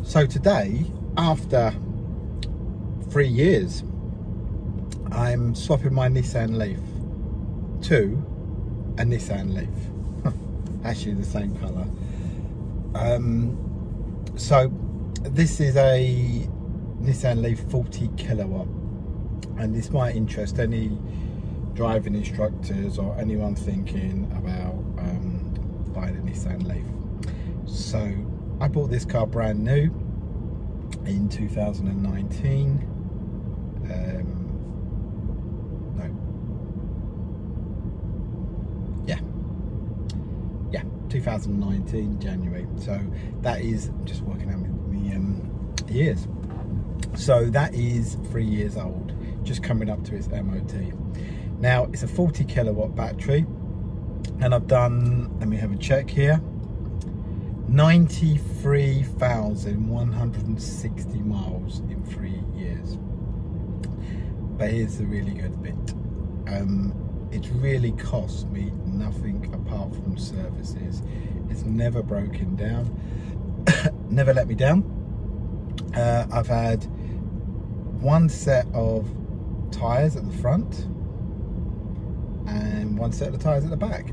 So today, after 3 years, I'm swapping my Nissan Leaf to a Nissan Leaf. Actually the same colour. So this is a Nissan Leaf 40 kilowatt, and this might interest any driving instructors or anyone thinking about buying a Nissan Leaf. So I bought this car brand new in 2019. 2019 January. So that is, I'm just working out the years. So that is 3 years old, just coming up to its MOT. Now it's a 40 kilowatt battery, and I've done, let me have a check here, 93,160 miles in 3 years. But here's the really good bit. It's really cost me nothing apart from services. It's never broken down, never let me down. I've had one set of tyres at the front and one set of tyres at the back.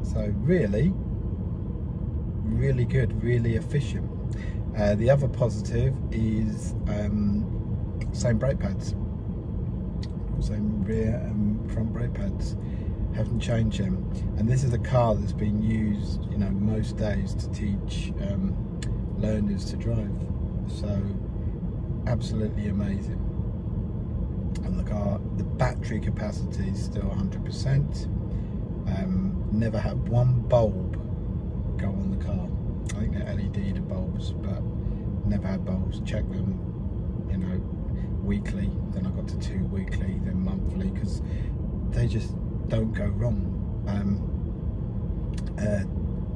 So really good, really efficient. The other positive is same brake pads, same rear and front brake pads, haven't changed them. And this is a car that's been used, you know, most days to teach learners to drive. So absolutely amazing. And the car, the battery capacity is still 100%. Never had one bulb go on the car. I think they're LED bulbs, but never had bulbs. Check them, you know, weekly. Then I got to 2 weekly, then monthly, because they just don't go wrong.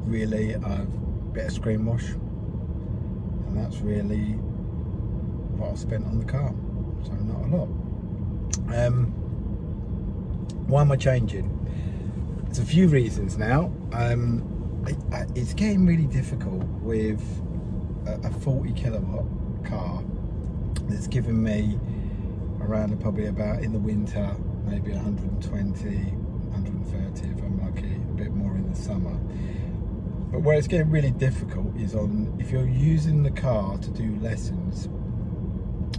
Really, a bit of screen wash, and that's really what I spent on the car. So not a lot. Why am I changing? There's a few reasons now. It's getting really difficult with a 40 kilowatt car that's giving me around probably about, in the winter, maybe 120, 130 if I'm lucky, a bit more in the summer. But where it's getting really difficult is on, if you're using the car to do lessons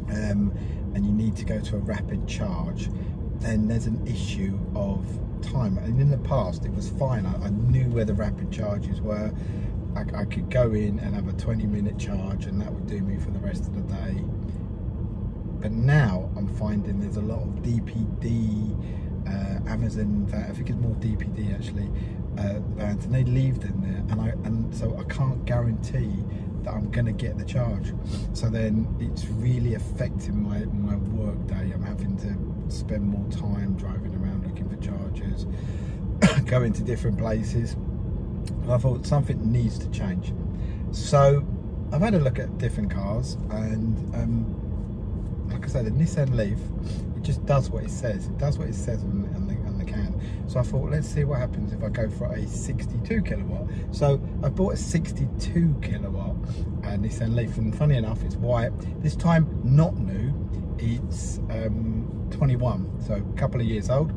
and you need to go to a rapid charge, then there's an issue of time. And in the past it was fine, I knew where the rapid charges were. I could go in and have a 20-minute charge and that would do me for the rest of the day. But now I'm finding there's a lot of DPD, Amazon, I think it's more DPD actually, vans, and they leave them there, and so I can't guarantee that I'm gonna get the charge. So then it's really affecting my work day. I'm having to spend more time driving around looking for chargers, going to different places. And I thought something needs to change. So I've had a look at different cars, and like I said, the Nissan Leaf, it just does what it says. It does what it says on the can. So I thought, let's see what happens if I go for a 62 kilowatt. So I bought a 62 kilowatt Nissan Leaf, and funny enough, it's white. This time, not new. It's 21, so a couple of years old,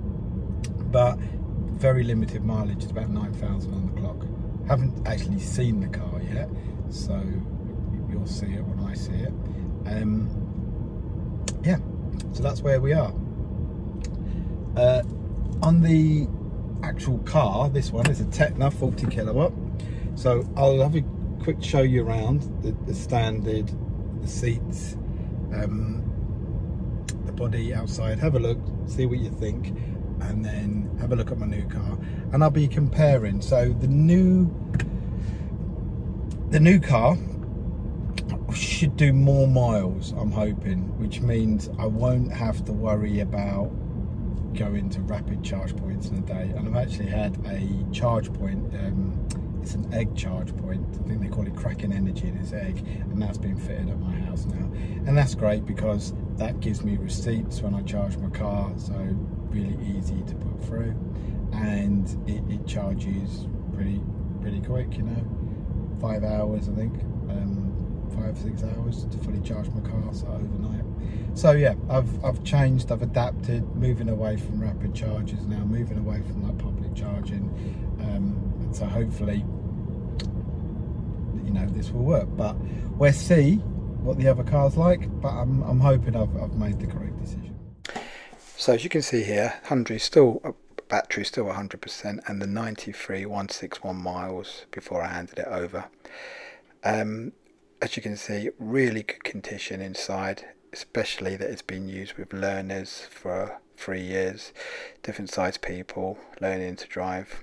but very limited mileage. It's about 9,000 on the clock. Haven't actually seen the car yet, so you'll see it when I see it. Yeah, so that's where we are. On the actual car, this one is a Techna 40 kilowatt. So I'll have a quick show you around the standard, the seats, the body outside. Have a look, see what you think, and then have a look at my new car. And I'll be comparing. So the new car should do more miles, I'm hoping, which means I won't have to worry about going to rapid charge points in a day. And I've actually had a charge point, it's an egg charge point, I think they call it cracking energy in its egg, and that's been fitted at my house now. And that's great because that gives me receipts when I charge my car, so really easy to put through, and it charges pretty quick, you know, 5 hours I think. 5-6 hours to fully charge my car, so overnight. So yeah, I've changed, I've adapted, moving away from rapid chargers now, moving away from that public charging, and so hopefully, you know, this will work. But we'll see what the other car's like, but I'm hoping I've made the correct decision. So as you can see here, 100 still, battery still 100%, and the 93,161 miles before I handed it over. As you can see, really good condition inside, especially that it's been used with learners for 3 years, different size people learning to drive.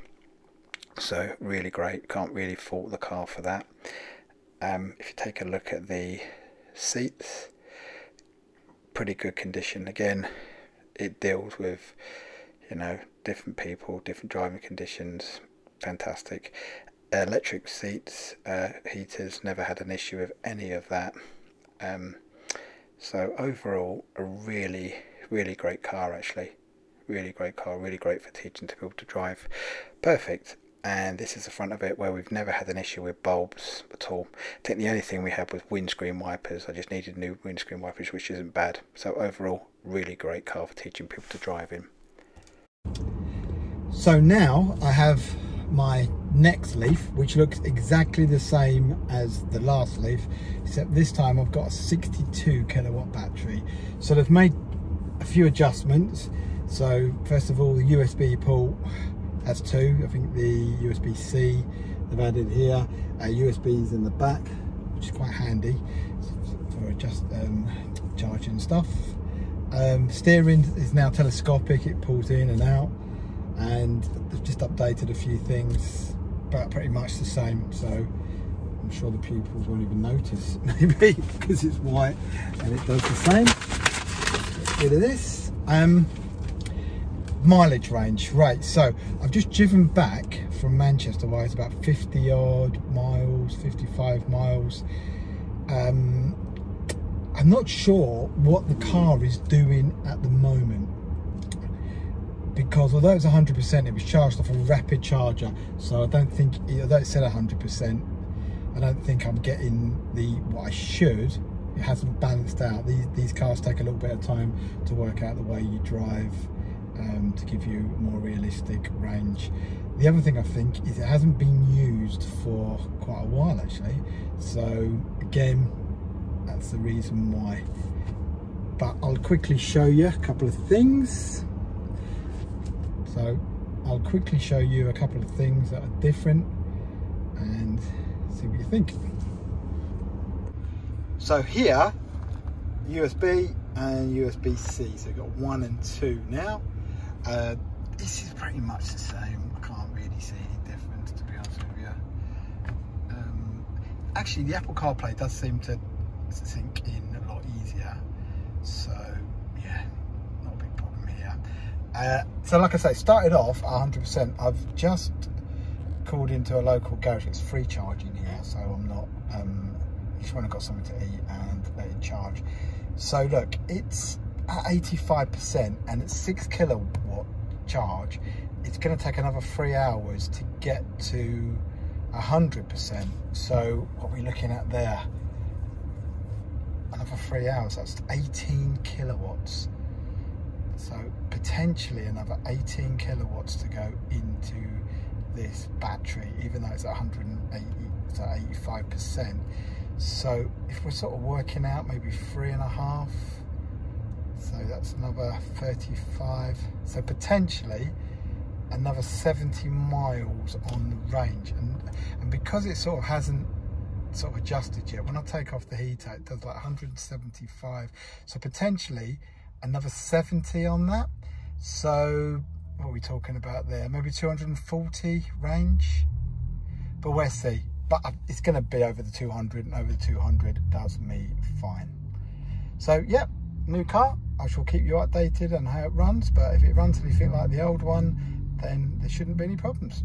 So really great, can't really fault the car for that. If you take a look at the seats, pretty good condition. Again, it deals with, you know, different people, different driving conditions. Fantastic. Electric seats, heaters, never had an issue with any of that. So overall, a really great car, actually. Really great car, really great for teaching people to drive. Perfect. And this is the front of it, where we've never had an issue with bulbs at all. I think the only thing we had was windscreen wipers. I just needed new windscreen wipers, which isn't bad. So overall, really great car for teaching people to drive in. So now I have my next Leaf, which looks exactly the same as the last Leaf, except this time I've got a 62 kilowatt battery. So they've made a few adjustments. So first of all, the USB port has two. I think the USB-C they've added here, USBs in the back, which is quite handy for just charging stuff. Steering is now telescopic, it pulls in and out, and they've just updated a few things, but pretty much the same. So I'm sure the pupils won't even notice, maybe, because it's white and it does the same. Get rid of this. Mileage range, right, so I've just driven back from Manchester, where it's about 50 odd miles, 55 miles. I'm not sure what the car is doing at the moment, because although it's 100%, it was charged off a rapid charger, so I don't think, although it said 100%, I don't think I'm getting what I should. It hasn't balanced out. These cars take a little bit of time to work out the way you drive, to give you a more realistic range. The other thing I think is it hasn't been used for quite a while, actually. So again, that's the reason why. But I'll quickly show you a couple of things. So I'll quickly show you a couple of things that are different and see what you think. So here, USB and USB-C, so we've got 1 and 2 now. This is pretty much the same. I can't really see any difference, to be honest with you. Actually, the Apple CarPlay does seem to sink in a lot easier, so yeah, not a big problem here. So like I say, started off 100%. I've just called into a local garage. It's free charging here, so I'm not just when I've got something to eat and let it charge. So look, it's at 85%, and it's 6 kilowatt charge. It's going to take another 3 hours to get to 100%. So what are we looking at there? Another 3 hours, that's 18 kilowatts. So potentially another 18 kilowatts to go into this battery, even though it's at 180, it's at 85%. So if we're sort of working out maybe 3.5, so that's another 35. So potentially another 70 miles on the range. And because it sort of hasn't sort of adjusted yet, when I take off the heater, it does like 175. So potentially another 70 on that. So what are we talking about there? Maybe 240 range, but we'll see. But it's going to be over the 200, and over the 200 does me fine. So yeah, new car. I shall keep you updated on how it runs, but if it runs anything like the old one, then there shouldn't be any problems.